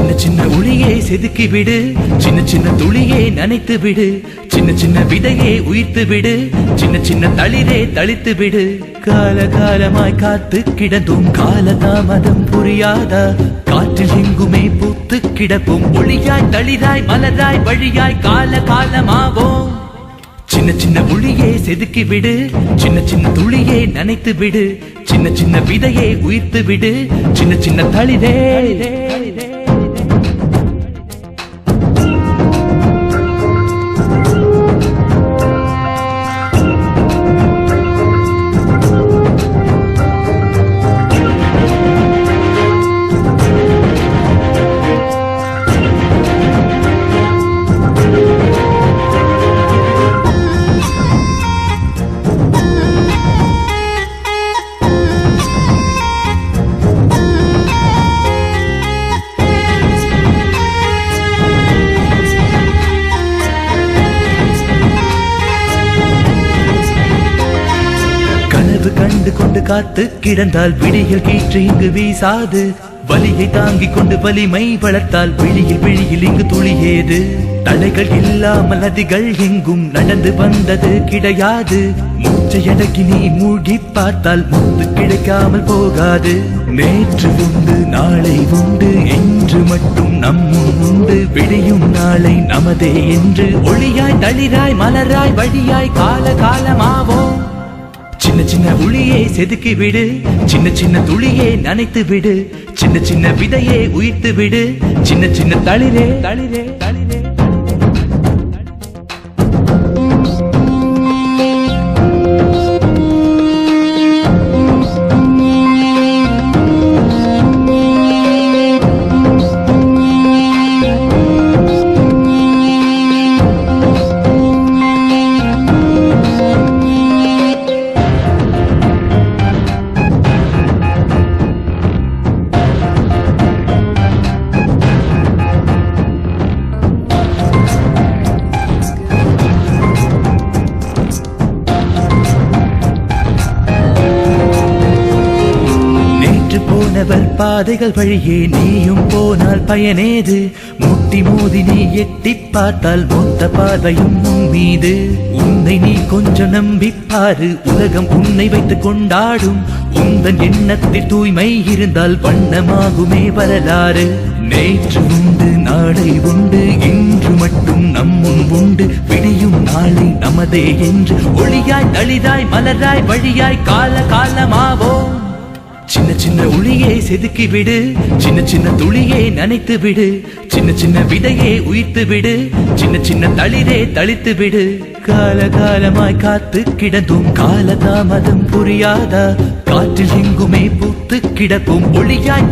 சின்ன சின்ன ஒளியே செதுக்கி விடு, சின்ன சின்ன துளியே நனைத்து விடு, சின்ன சின்ன விதையே உயிர்த்து விடு, சின்ன சின்ன தளிரே தளித்து விடு. கால காலமாய் காத்து கிடந்தும் காலதாமதம் புரியாதா? காற்றில் எங்குமே பூத்து கிடப்போம், ஒளியாய் தளிராய் மலராய் வழியாய் கால காலமாவோம். சின்ன சின்ன ஒளியே செதுக்கி விடு, சின்ன சின்ன துளியே நனைத்து விடு, சின்ன சின்ன விதையே உயிர்த்து விடு, சின்ன சின்ன தளிரே. கண்டு கொண்டு காத்து கிடந்தால் விடியில் கீற்று இங்கு வீசாது, வலியை தாங்கிக் கொண்டு வலிமை வளர்த்தால் விழியில் விழியில் இங்கு துளியேது. தடைகள் இல்லாமல் நதிகள் எங்கும் நடந்து வந்தது கிடையாது, மூச்சையடக்கி நீ மூழ்கி பார்த்தால் முத்து கிடைக்காமல் போகாது. நேற்று உண்டு நாளை உண்டு என்று மட்டும் நம்முன் உண்டு, விடியும் நாளை நமதே என்று ஒளியாய் தளிராய் மலராய் வழியாய் கால காலமாவோம். சின்ன சின்ன ஒளியே செதுக்கி விடு, சின்ன சின்ன துளியே நனைத்து விடு, சின்ன சின்ன விதையே உயிர்த்து விடு, சின்ன சின்ன தளிரே தளிரே தளிரே. போனவள் பாதைகள் வழியே நீயும் போனால் பயனேது? முட்டி மோதி நீ எட்டி பார்த்தால் மொத்த பார்வையும் உன் மீது. உன்னை நீ கொஞ்சம் நம்பிப்பாரு, உலகம் உன்னை வைத்து கொண்டாடும். உந்தன் எண்ணத்தில் தூய்மை இருந்தால் வண்ணமாகுமே வரலாறு. நேற்று உண்டு நாளை உண்டு இன்று மட்டும் நம்முன் உண்டு, விடியும் நாளை நமதே என்று ஒளியாய் தளிராய் மலராய் வழியாய் கால காலமாவோம். சின்ன சின்ன ஒளியே செதுக்கி விடு, சின்ன சின்ன துளியே நனைத்து விடு, சின்ன சின்ன விதையே உயிர்த்து விடு, சின்ன சின்ன தளிரே தளித்து விடு. கால காலமாய் காத்து கிடந்தும் காலதாமதம் புரியாதா? காற்றில் எங்குமே பூத்து கிடப்போம், ஒளியாய்